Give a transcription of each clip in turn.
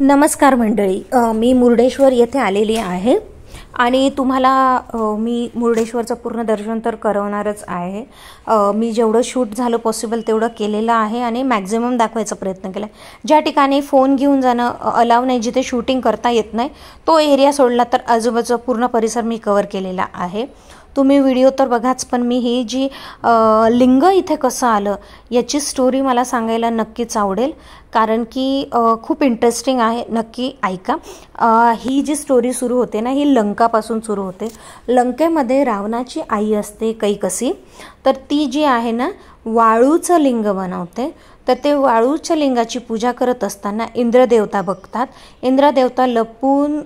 नमस्कार मंडळी, मी मुर्डेश्वर येथे आलेली आहे आणि तुम्हाला मी मुर्डेश्वरचं पूर्ण दर्शन तर करवणारच आहे। मी जेवढं शूट झालं पॉसिबल तेवढं केलेलं आहे आणि मॅक्झिमम दाखवायचा प्रयत्न केला। ज्या ठिकाणी फोन घेऊन जाणं अलाव नाही, जिथे शूटिंग करता येत नाही तो एरिया सोडला तर आजूबाजूचा पूर्ण परिसर मी कव्हर केलेला आहे। तुम्ही व्हिडिओ तर बघाच, पण मी ही जी लिंग इथे कसं आलं याची स्टोरी मला सांगायला नक्कीच आवडेल, कारण की खूप इंटरेस्टिंग आहे। नक्की ऐका। ही जी स्टोरी सुरू होते ना, ही लंकापासून सुरू होते। लंकेमध्ये रावणाची आई असते कैकसी, तर ती जी आहे ना वाळूचं लिंग बनवते। तर ते वाळूच्या लिंगाची पूजा करत असताना इंद्रदेवता बघतात। इंद्रदेवता लपून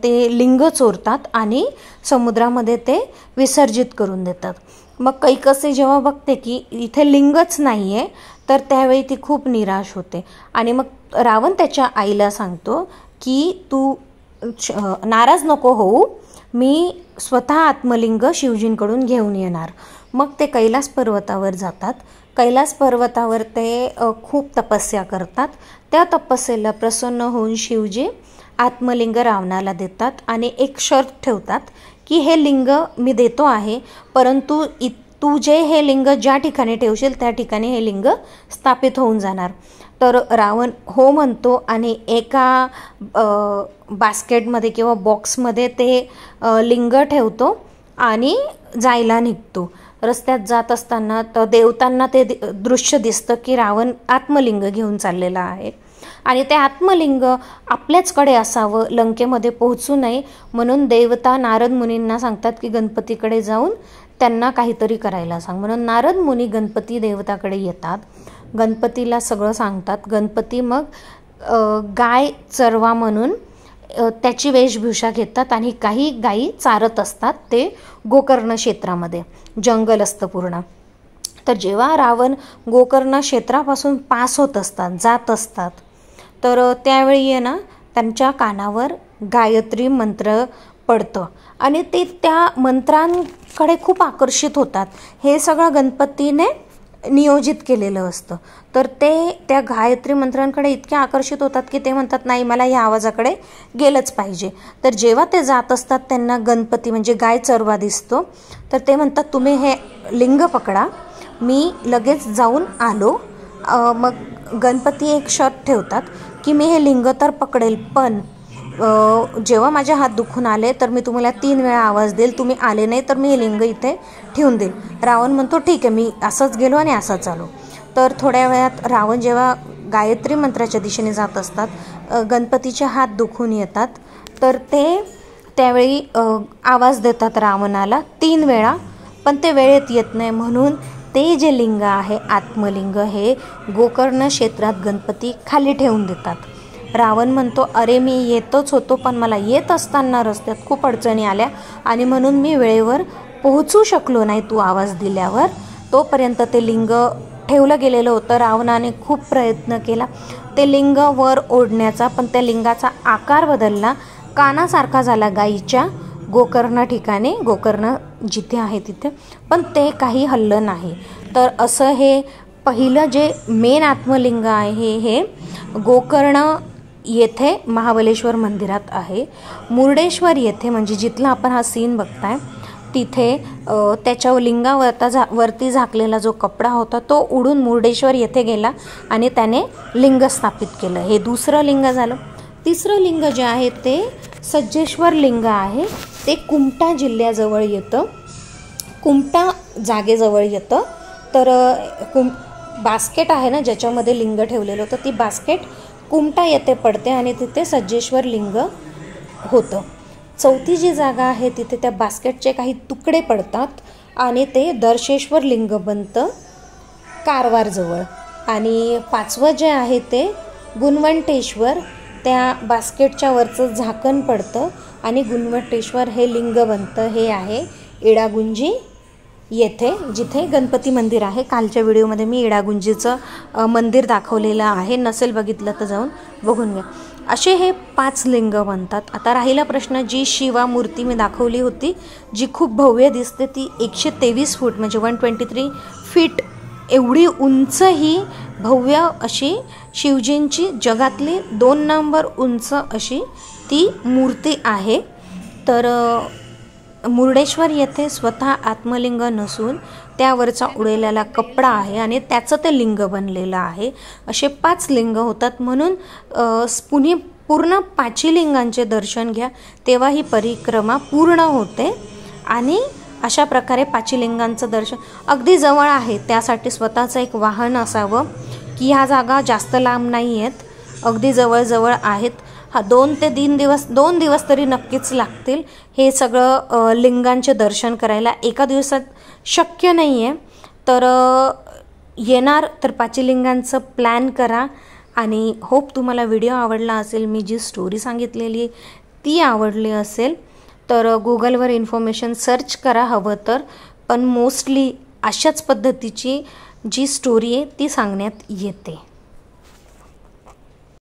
ते लिंग चोरतात आणि समुद्रामध्ये ते विसर्जित करून देतात। मग कैकसी जेव्हा बघते की इथे लिंगच नाही आहे, तर त्यावेळी ती खूप निराश होते आणि मग रावण त्याच्या आईला सांगतो की तू नाराज नको होऊ, मी स्वतः आत्मलिंग शिवजींकडून घेऊन येणार। मग ते कैलास पर्वतावर जातात। कैलास पर्वतावर ते खूप तपस्या करतात। त्या तपस्येला प्रसन्न होऊन शिवजी आत्मलिंग रावणाला देतात आणि एक शर्त ठेवतात की हे लिंग मी देतो आहे, परंतु तू जे हे लिंग ज्या ठिकाणी ठेवशील त्या ठिकाणी हे लिंग स्थापित होऊन जाणार। तर रावण हो म्हणतो आणि एका बास्केटमध्ये किंवा बॉक्समध्ये ते लिंग ठेवतो आणि जायला निघतो। रस्त्यात जात असताना तर देवतांना ते दृश्य दिसतं की रावण आत्मलिंग घेऊन चाललेला आहे आणि ते आत्मलिंग आपल्याचकडे असावं, लंकेमध्ये पोहोचू नये म्हणून देवता नारद मुनींना सांगतात की गणपतीकडे जाऊन त्यांना काहीतरी करायला सांग। म्हणून नारद मुनी गणपती देवताकडे येतात, गणपतीला सगळं सांगतात। गणपती मग गाय चरवा म्हणून त्याची वेशभूषा घेतात आणि काही गायी चारत असतात। ते गोकर्ण क्षेत्रामध्ये जंगल असतं पूर्ण। तर जेव्हा रावण गोकर्ण क्षेत्रापासून पास होत असतात, जात असतात, तर त्यावेळी आहे ना त्यांच्या कानावर गायत्री मंत्र पडतं आणि ते त्या मंत्रांकडे खूप आकर्षित होतात। हे सगळं गणपतीने नियोजित केलेलं असतं। तर ते त्या गायत्री मंत्रांकडे इतके आकर्षित होतात की ते म्हणतात नाही, मला या आवाजाकडे गेलंच पाहिजे। तर जेव्हा ते जात असतात त्यांना गणपती म्हणजे गाय चरवा दिसतो। तर ते म्हणतात तुम्ही हे लिंग पकडा, मी लगेच जाऊन आलो। मग गणपती एक शर्त ठेवतात की मी हे लिंग तर पकडेल, पण जेव्हा माझे हात दुखून आले तर मी तुम्हाला 3 वेळा आवाज देईल, तुम्ही आले नाही तर मी हे लिंग इथे ठेवून देईल। रावण म्हणतो ठीक आहे, मी असंच गेलो आणि असंच आलो। तर थोड्या वेळात रावण जेव्हा गायत्री मंत्राच्या दिशेने जात असतात, गणपतीचे हात दुखून येतात, तर ते त्यावेळी आवाज देतात रावणाला 3 वेळा, पण ते वेळेत येत नाही। म्हणून ते जे लिंग आहे आत्मलिंग हे गोकर्ण क्षेत्रात गणपती खाली ठेवून देतात। रावण म्हणतो अरे मी येतच होतो, पण मला येत असताना रस्त्यात खूप अडचणी आल्या आणि म्हणून मी वेळेवर पोहोचू शकलो नाही तू आवाज दिल्यावर। तोपर्यंत ते लिंग ठेवलं गेलेलं होतं। रावणाने खूप प्रयत्न केला ते लिंग वर ओढण्याचा, पण त्या लिंगाचा आकार बदलला, कानासारखा झाला गाईच्या गोकर्ण ठिकाणी, गोकर्ण जिथे आहे तिथे, पण ते काही हललं नाही। तर असं हे पहिलं जे मेन आत्मलिंग आहे हे गोकर्ण येथे महाबलेश्वर मंदिरात आहे। मुर्डेश्वर येथे म्हणजे जिथला आपण हा सीन बघताय तिथे त्याच्या वरती झाकलेला जो कपडा होता तो उडून मुर्डेश्वर येथे गेला आणि त्याने लिंग स्थापित केलं। हे दुसरं लिंग झालं। तिसरं लिंग जे आहे ते सज्जेश्वर लिंग आहे। ते कुमटा जिल्ह्याजवळ येतं, कुमटा जागेजवळ येतं। तर बास्केट आहे ना ज्याच्यामध्ये लिंग ठेवलेलं होतं, ती बास्केट कुमटा येथे पडते आणि तिथे सज्जेश्वर लिंग होतं। चौथी जी जागा आहे तिथे त्या बास्केटचे काही तुकडे पडतात आणि ते दर्शेश्वर लिंग बनतं कारवारजवळ। आणि 5वं जे आहे ते गुणवंटेश्वर, त्या बास्केटच्या वरचं झाकण पडतं आणि गुणवंटेश्वर हे लिंग बनतं। हे आहे इडागुंजी येथे, जिथे गणपती मंदिर आहे। कालच्या व्हिडिओमध्ये मी इडागुंजीचं मंदिर दाखवलेलं आहे, नसेल बघितलं तर जाऊन बघून घ्या। असे हे 5 लिंग बनतात। आता राहिला प्रश्न, जी शिवा मूर्ती मी दाखवली होती जी खूप भव्य दिसते ती 123 फूट म्हणजे 123 फीट एवढी उंच ही भव्य अशी शिवजींची जगातली 2 नंबर उंच अशी ती मूर्ती आहे। तर मुर्डेश्वर येथे स्वतः आत्मलिंग नसून त्यावरचा उडलेला कपडा आहे आणि त्याचं ते लिंग बनलेलं आहे। असे 5 लिंग होतात, म्हणून पूर्ण 5 लिंगांचे दर्शन घ्या, तेव्हा ही परिक्रमा पूर्ण होते। आणि अशा प्रकारे 5 लिंगांचं दर्शन अगदी जवळ आहे, त्यासाठी स्वतःचं एक वाहन असावं, की ह्या जागा जास्त लांब नाही आहेत, अगदी जवळजवळ आहेत। 2 ते 3 दिवस 2 दिवस तरी नक्कीच लागतील हे सगळं लिंगांचे दर्शन करायला, एका दिवसात शक्य नाही आहे। तर येणार तर 5 लिंगांचं प्लॅन करा। आणि होप तुम्हाला व्हिडिओ आवडला असेल, मी जी स्टोरी सांगितलेली ती आवडली असेल। तर गुगलवर इन्फॉर्मेशन सर्च करा हवं तर, पण मोस्टली अशाच पद्धतीची जी स्टोरी आहे ती सांगण्यात येते।